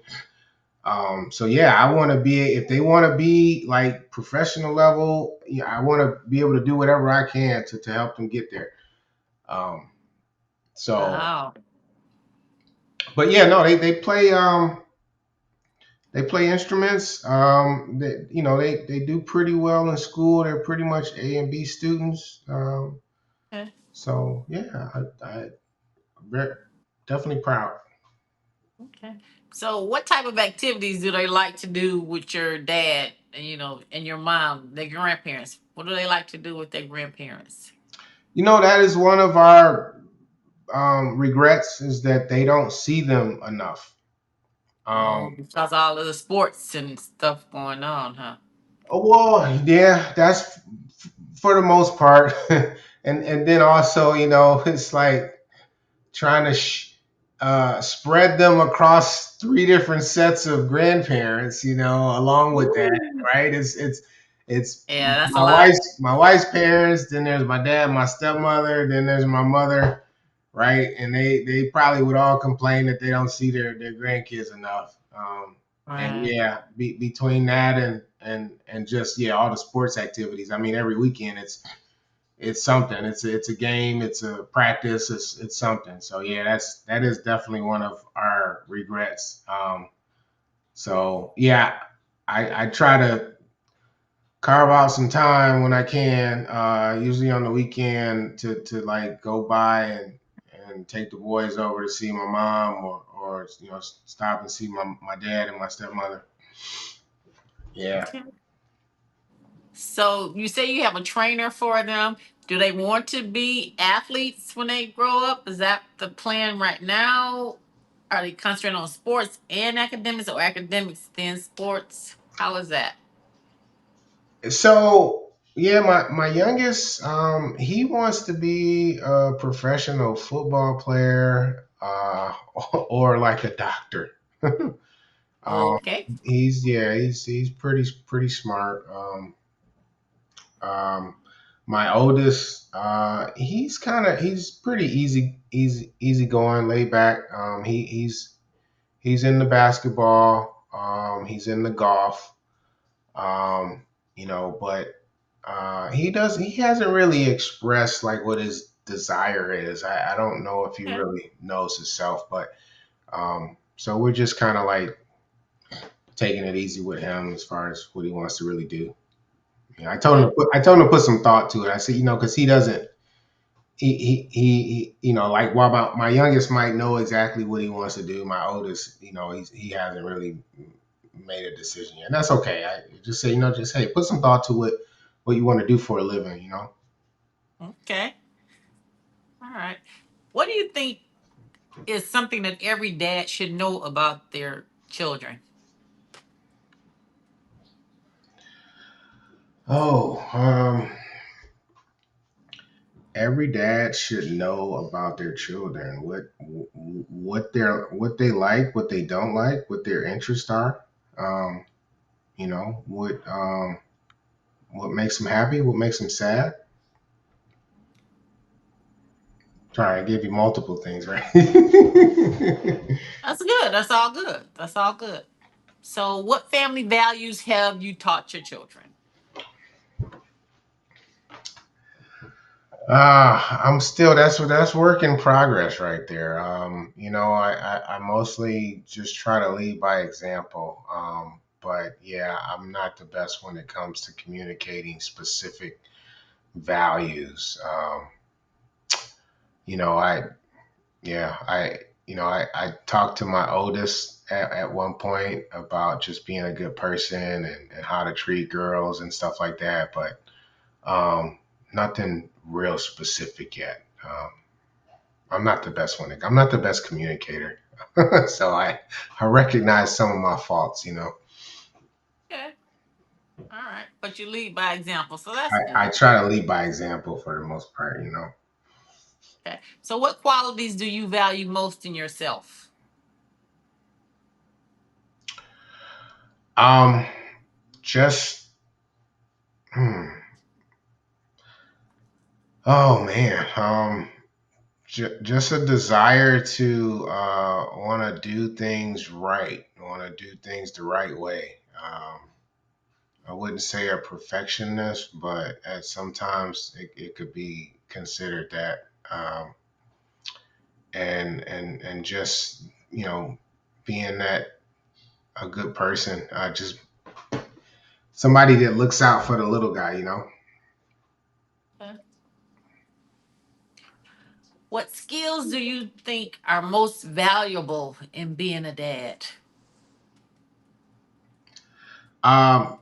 So yeah, I want to be if they want to be like professional level, I want to be able to do whatever I can to help them get there. Um, so, Wow. but yeah, no, they play instruments. They do pretty well in school. They're pretty much A and B students. Okay. So yeah, I'm definitely proud. Okay. So, what type of activities do they like to do with your dad, and your mom, their grandparents? What do they like to do with their grandparents? That is one of our regrets, is that they don't see them enough. Oh, Um, because all of the sports and stuff going on, huh? well, yeah, that's for the most part, and then also, it's like trying to spread them across three different sets of grandparents, along with that, Ooh. right? It's Yeah, that's a my lot. wife's parents, then there's my dad, my stepmother, then there's my mother, right? And they probably would all complain that they don't see their grandkids enough. And Right. yeah, between that and just all the sports activities. I mean, every weekend it's something. It's a game. It's a practice. It's something. So yeah, that is definitely one of our regrets. So yeah, I try to carve out some time when I can, usually on the weekend, to like go by and take the boys over to see my mom, or stop and see my dad and my stepmother. Yeah. Okay. So you say you have a trainer for them. Do they want to be athletes when they grow up? Is that the plan right now? Are they concentrating on sports and academics, or academics then sports? How is that? So yeah, my youngest, he wants to be a professional football player, or like a doctor. um, Okay. he's pretty smart. Um, my oldest, he's pretty easy going, laid back. He's in the basketball. He's in the golf. Um, but he hasn't really expressed like what his desire is. I don't know if he Okay. really knows himself, but so we're just kind of like taking it easy with him as far as what he wants to really do. Okay. I told him to put some thought to it. I said, because he doesn't. Like, while my youngest might know exactly what he wants to do, my oldest, he hasn't really made a decision yet. And that's okay. I just say, just hey, put some thought to what you want to do for a living. Okay. All right. What do you think is something that every dad should know about their children? Oh, every dad should know about their children, what they like, what they don't like, what their interests are. Um, what makes them happy, what makes them sad. Sorry, I gave you multiple things, right? That's good. That's all good. That's all good. So, what family values have you taught your children? I'm still that's work in progress right there. I mostly just try to lead by example. But yeah, I'm not the best when it comes to communicating specific values. You know, I yeah, I talked to my oldest at one point about just being a good person and how to treat girls and stuff like that, but nothing real specific yet. I'm not the best communicator. So I recognize some of my faults. Okay. All right. But you lead by example. So, that's I good. try to lead by example for the most part. Okay. So, what qualities do you value most in yourself? Um, just, hmm, oh man, just a desire to want to do things right, want to do things the right way. I wouldn't say a perfectionist, but sometimes it could be considered that. And just being that a good person, just somebody that looks out for the little guy. Okay. What skills do you think are most valuable in being a dad? um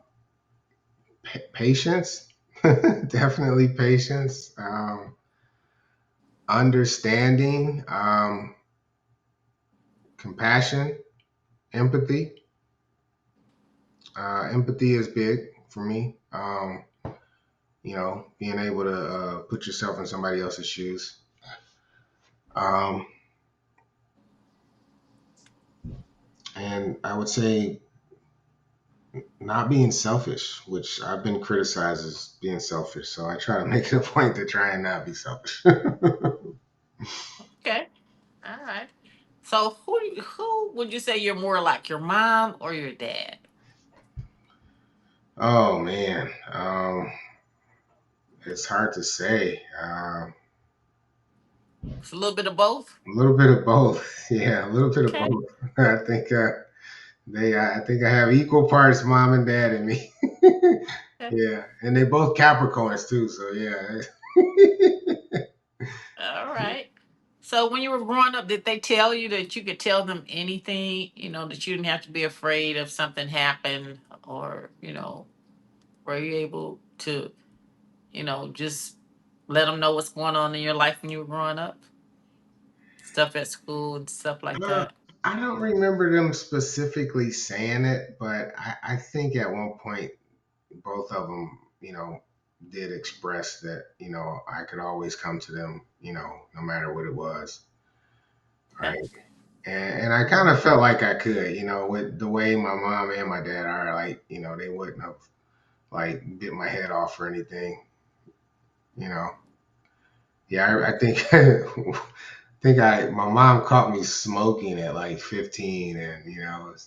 Patience. Definitely patience. Understanding, compassion, empathy. Empathy is big for me. Being able to put yourself in somebody else's shoes. um And I would say not being selfish, which I've been criticized as being selfish. So I try to make it a point to try and not be selfish. Okay. All right. So who would you say you're more like, your mom or your dad? Oh man, it's hard to say. It's a little bit of both. A little bit of both. Yeah, a little bit of Okay. both. I think I think I have equal parts mom and dad in me. Okay. Yeah, and they both Capricorns too. So yeah. All right. So when you were growing up, did they tell you that you could tell them anything? That you didn't have to be afraid of something happened, or were you able to, just let them know what's going on in your life when you were growing up? Stuff at school and stuff like Uh, that. I don't remember them specifically saying it, but I think at one point both of them, did express that, I could always come to them, no matter what it was, Okay. right? And I kind of felt like I could, with the way my mom and my dad are, like, they wouldn't have like bit my head off or anything, you know. Yeah, I think my mom caught me smoking at like 15, and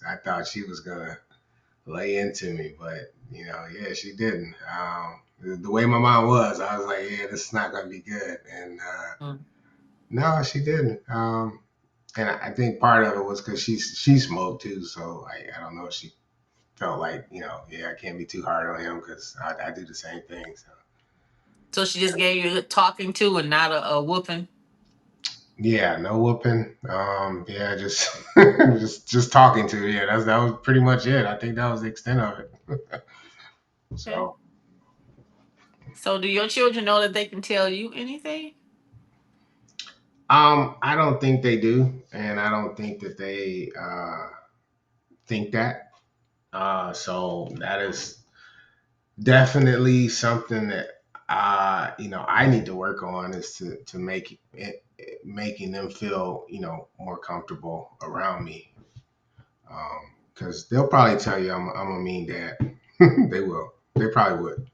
I thought she was gonna lay into me, but yeah, she didn't. The way my mom was, I was like, yeah, this is not gonna be good, and Mm. no, she didn't. And I think part of it was because she smoked too, so I don't know if she felt like yeah, I can't be too hard on him because I do the same thing. So So she just gave you a talking to and not a whooping. yeah, no whooping. Yeah, just just talking to. Yeah, that was pretty much it. I think that was the extent of it. Okay. So So do your children know that they can tell you anything? I don't think they do, and I don't think that they think that. So that is definitely something that I need to work on is to make it making them feel more comfortable around me. Because they'll probably tell you I'm a mean dad. They will. They probably would.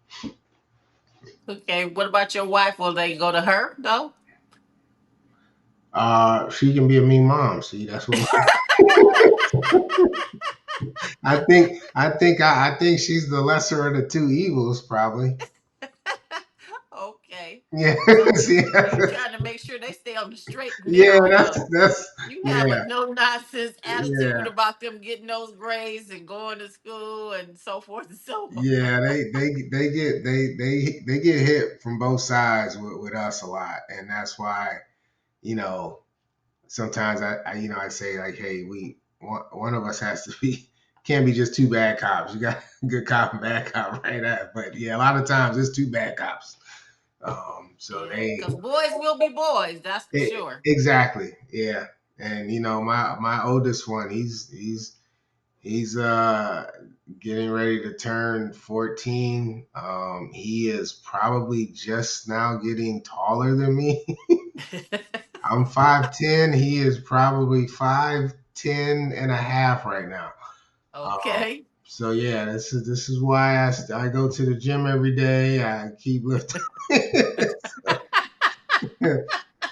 Okay. What about your wife? Will they go to her though? She can be a mean mom. See, that's what I think she's the lesser of the two evils, probably. Okay. Yeah. So See, you trying to make sure they stay on the straight and yeah, narrow, huh? that's You have a yeah, no nonsense attitude yeah. about them getting those grades and going to school and so forth and so on. Yeah, they get hit from both sides with us a lot, and that's why you know sometimes I say like, hey, one of us has to be can't be just two bad cops. You got good cop and bad cop, right? But yeah, a lot of times it's two bad cops. So Yeah, because boys will be boys, that's for sure. exactly, yeah. And my oldest one, he's getting ready to turn 14. He is probably just now getting taller than me. I'm 5'10". He is probably 5'10" and a half right now. Okay. So yeah, this is why I go to the gym every day. I keep lifting. So,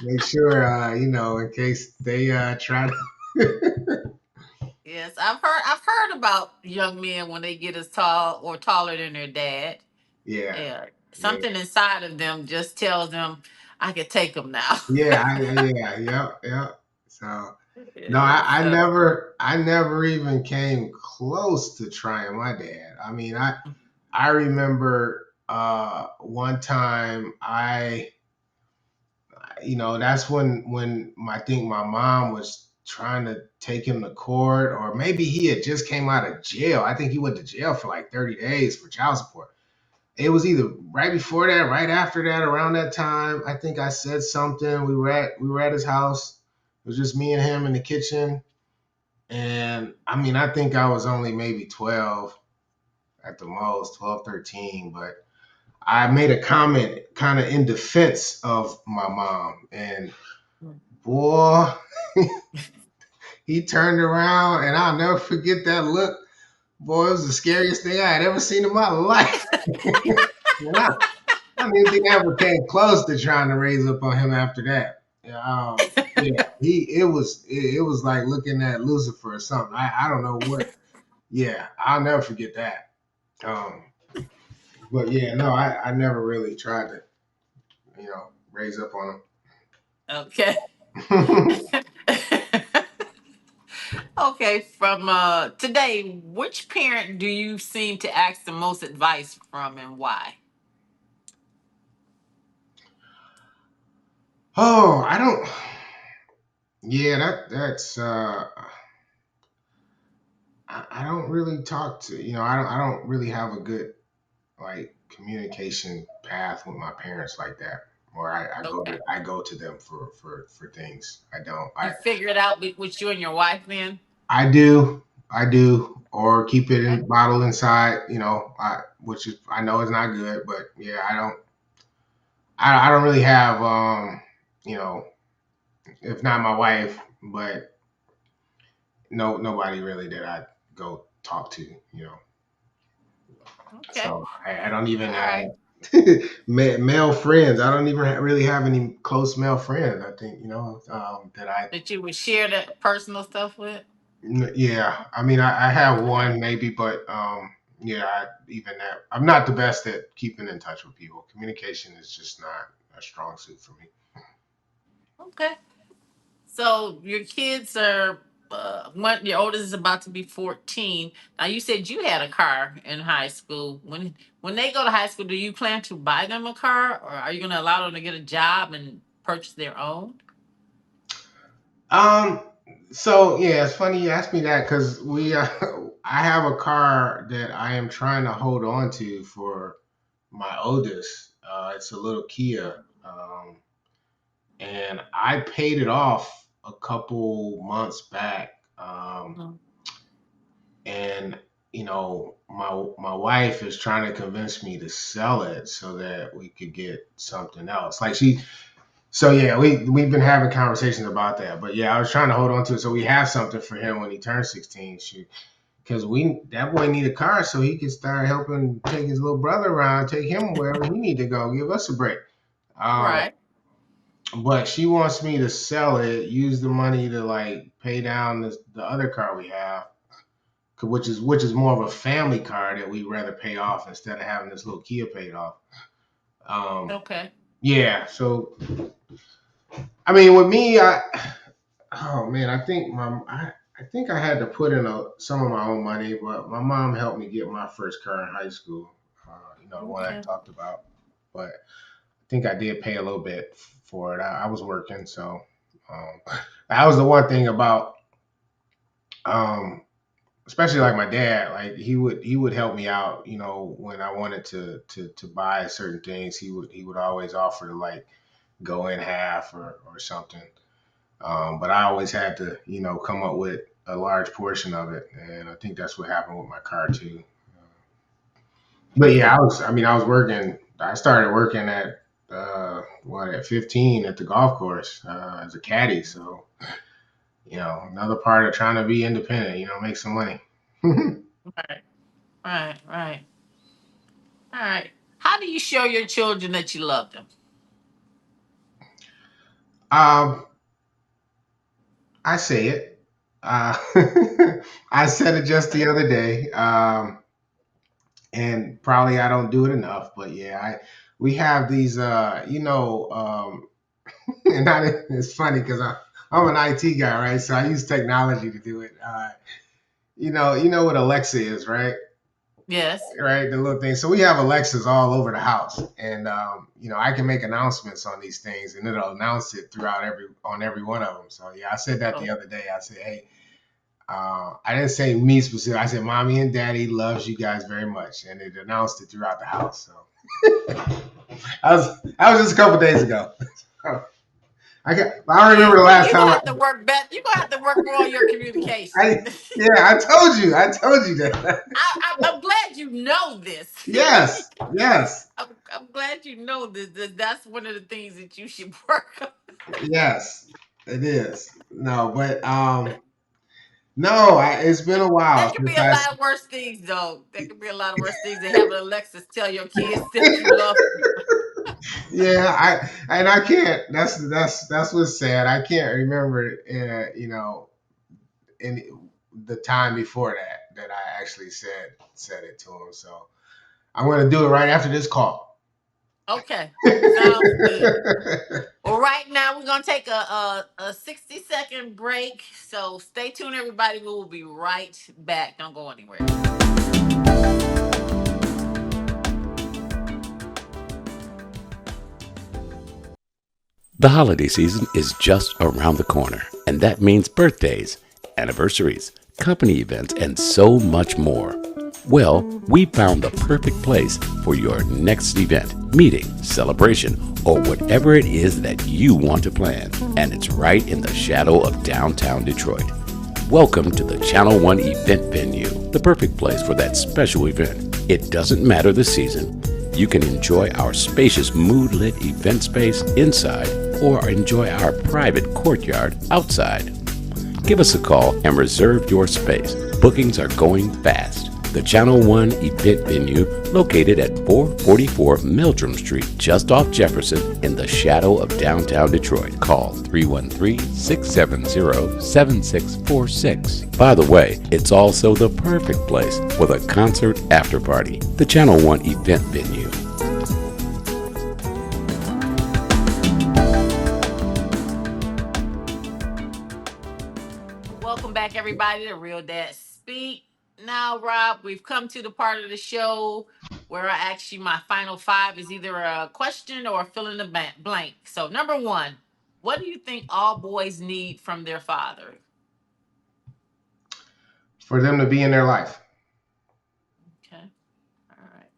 make sure in case they try to. Yes, I've heard about young men when they get as tall or taller than their dad. Yeah, Yeah, yeah. something inside of them just tells them I can take them now. Yeah, yeah, yep, yep. So no, Yeah, so I never even came close to trying my dad. I mean, I remember one time that's when I think my mom was trying to take him to court, or maybe he had just came out of jail. I think he went to jail for like 30 days for child support. It was either right before that, right after that, around that time. I think I said something. We were at his house. It was just me and him in the kitchen. And I mean, I think I was only maybe 12 at the most, 12, 13. But I made a comment kind of in defense of my mom. And boy, he turned around, and I'll never forget that look. Boy, it was the scariest thing I had ever seen in my life. And I don't even think I ever came close to trying to raise up on him after that. Yeah, it was like looking at Lucifer or something. I don't know what. Yeah, I'll never forget that. Um, but yeah, no, I never really tried to raise up on Okay. him. Okay, from today, which parent do you seem to ask the most advice from and why? Oh, I don't. Yeah, that's I don't really talk to I don't really have a good like communication path with my parents like that. Or Okay. I go to them for things. I don't You figure it out with you and your wife then? I do I do or keep it in bottle inside. Which is I know is not good, but yeah, I don't really have you know if not my wife, but nobody really that I go talk to. Okay. So I don't even All right. male friends. I don't even really have any close male friends. I think that I. That you would share that personal stuff with? Yeah, I mean I have All right. one maybe, but yeah, even that I'm not the best at keeping in touch with people. Communication is just not a strong suit for me. Okay. So your kids are one your oldest is about to be 14. Now you said you had a car in high school. When they go to high school, do you plan to buy them a car or are you gonna allow them to get a job and purchase their own? Um. So yeah, it's funny you asked me that because we I have a car that I am trying to hold on to for my oldest. It's a little Kia, and I paid it off a couple months back. Mm. And my wife is trying to convince me to sell it so that we could get something else. So yeah, we've been having conversations about that. But yeah, I was trying to hold on to it so we have something for him when he turns 16. Because we that boy need a car so he can start helping take his little brother around, take him wherever he need to go, give us a break. Um, Right. but she wants me to sell it, use the money to like pay down the other car we have, which is more of a family car that we'd rather pay off instead of having this little Kia paid off. Um, Okay. yeah, so I mean, with me, oh man, I think I had to put in some of my own money, but my mom helped me get my first car in high school. The one I Okay. talked about, but I think I did pay a little bit for it. I was working, so um, that was the one thing about um, especially like my dad, like he would help me out, when I wanted to buy certain things. He would always offer to like go in half or something. But I always had to, come up with a large portion of it, and I think that's what happened with my car too. But yeah, Okay. I was working. I started working at 15 at the golf course as a caddy. So another part of trying to be independent, make some money. Right. Right. Right. All right. How do you show your children that you love them? um, I say it. Uh, I said it just the other day, and probably I don't do it enough. But yeah, we have these, and it's funny because I'm an IT guy, right? So I use technology to do it. You know what Alexa is, right? Yes. Right, the little thing. So we have Alexas all over the house, and I can make announcements on these things, and it'll announce it throughout every one of them. So yeah, I said that the Oh, other day. I said, hey, I didn't say me specific. I said, mommy and daddy loves you guys very much, and it announced it throughout the house. So that was just a couple days ago. I don't remember yeah, the last you're time gonna have to work better. You're gonna have to work more on your communication. I yeah, I told you that. I'm glad you know this. Yes, yes, I'm glad you know this. That's one of the things that you should work on. yes, it is. No, but No, it's been a while That could be since a lot of worse things, though. That could be a lot of worse things than having Alexis tell your kids that you love them. Yeah, I can't. That's what's sad. I can't remember, in the time before that I actually said it to him. So I'm gonna do it right after this call. Okay, sounds good. Well, right now we're gonna take a 60-second break. So stay tuned, everybody. We will be right back. Don't go anywhere. The holiday season is just around the corner, and that means birthdays, anniversaries, company events, and so much more. Well, we found the perfect place for your next event, meeting, celebration, or whatever it is that you want to plan. And it's right in the shadow of downtown Detroit. Welcome to the Channel One event venue, the perfect place for that special event. It doesn't matter the season. You can enjoy our spacious mood lit event space inside or enjoy our private courtyard outside. Give us a call and reserve your space. Bookings are going fast. The Channel One event venue, located at 444 Meldrum Street, just off Jefferson, in the shadow of downtown Detroit. Call 313-670-7646. By the way, it's also the perfect place for the concert after party. The Channel One event venue. Welcome back, everybody, to Real Dad Speak. Now, Rob, we've come to the part of the show where I ask you my final five is either a question or a fill in the blank. So, number one, what do you think all boys need from their father? For them to be in their life. Okay. All right.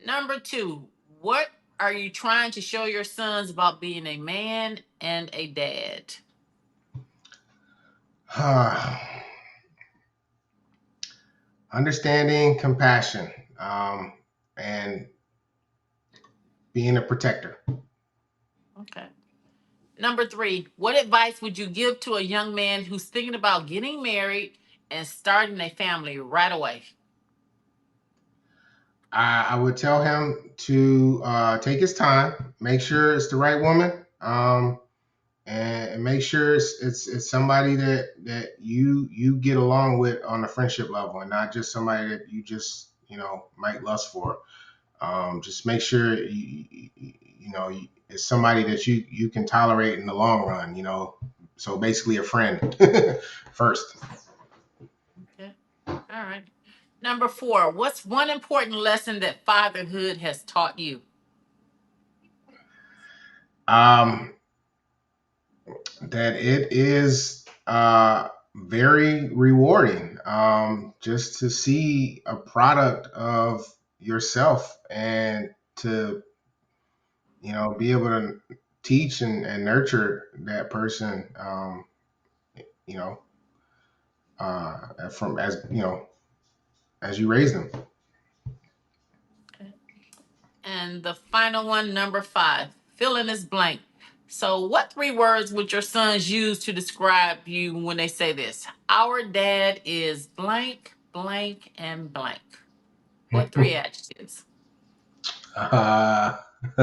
Number two, what are you trying to show your sons about being a man and a dad? Understanding, compassion, and being a protector. Okay. Number three, what advice would you give to a young man who's thinking about getting married and starting a family right away? I would tell him to take his time, make sure it's the right woman, and make sure it's somebody that you get along with on a friendship level, and not just somebody that you just might lust for. Just make sure it's somebody that you can tolerate in the long run. So basically a friend first. Okay. All right. Number four, what's one important lesson that fatherhood has taught you? Um, that it is very rewarding, just to see a product of yourself, and to be able to teach and nurture that person, you know from as as you raise them. Okay. And the final one, number five, fill in this blank. So, what three words would your sons use to describe you when they say this? Our dad is blank, blank, and blank. What three adjectives? uh,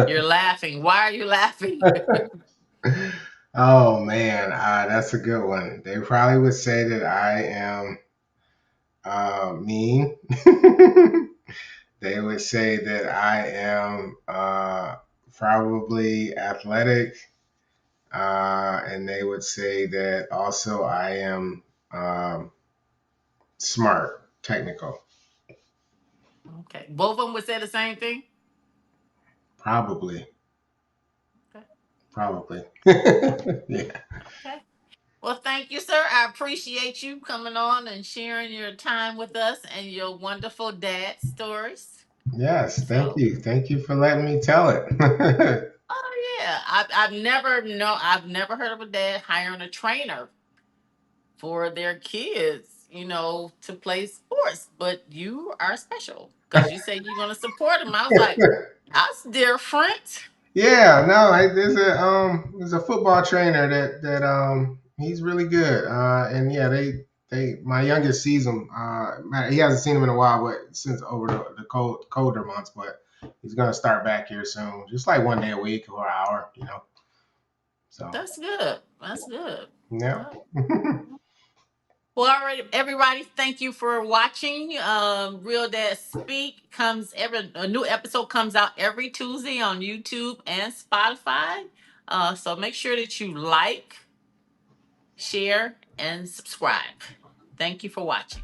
You're laughing. Why are you laughing? oh man, that's a good one. They probably would say that I am mean. They would say that I am probably athletic, and they would say that also I am smart, technical. Okay. Both of them would say the same thing? Probably, Okay. probably. Yeah. Okay. Well, thank you, sir. I appreciate you coming on and sharing your time with us and your wonderful dad stories. Yes. Thank So, you. Thank you for letting me tell it. oh yeah, I've never heard of a dad hiring a trainer for their kids, to play sports. But you are special because you say you're going to support them. I was like, that's different. Yeah, no, there's a football trainer that he's really good. And yeah, my youngest sees him. He hasn't seen him in a while, but since over the colder months, but he's gonna start back here soon. Just like one day a week or an hour, you know. So That's good. That's good. yeah. Yeah. Well, all right, everybody. Thank you for watching. Real Dad Speak comes every a new episode comes out every Tuesday on YouTube and Spotify. So make sure that you like, share, and subscribe. Thank you for watching.